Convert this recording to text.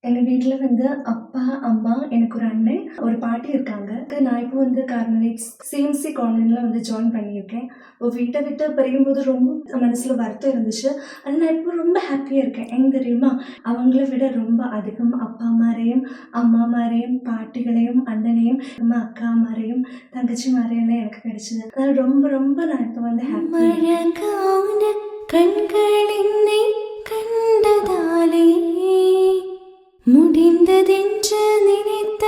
எங்க வீட்ல வந்து அப்பா, அம்மா, எனக்கு ஒரு அண்ணன், ஒரு பாட்டி இருக்காங்க. நான் இப்போ வந்து கார்னரேட்ஸ் சிஎம்சி கார்னர்ல வந்து ஜாயின் பண்ணியிருக்கேன். வீட்ட விட்டு பிரியும்போது ரொம்ப மனசுல வருத்தம் இருந்துச்சு. ஆனா நான் இப்போ ரொம்ப ஹாப்பியா இருக்கேன். ஏன் தெரியுமா? அவங்கள விட ரொம்ப அதிகம் அப்பாமாரையும், அம்மாமாரையும், பாட்டிகளையும், அண்ணனையும், அக்காமாரையும், தங்கச்சிமாரையெல்லாம் எனக்கு கிடைச்சது. அதனால ரொம்ப ரொம்ப நான் இப்போ வந்து ஹாப்பி. மழகான கண்கள் என்னை கண்டதாலே முடிந்ததென்று நினைத்த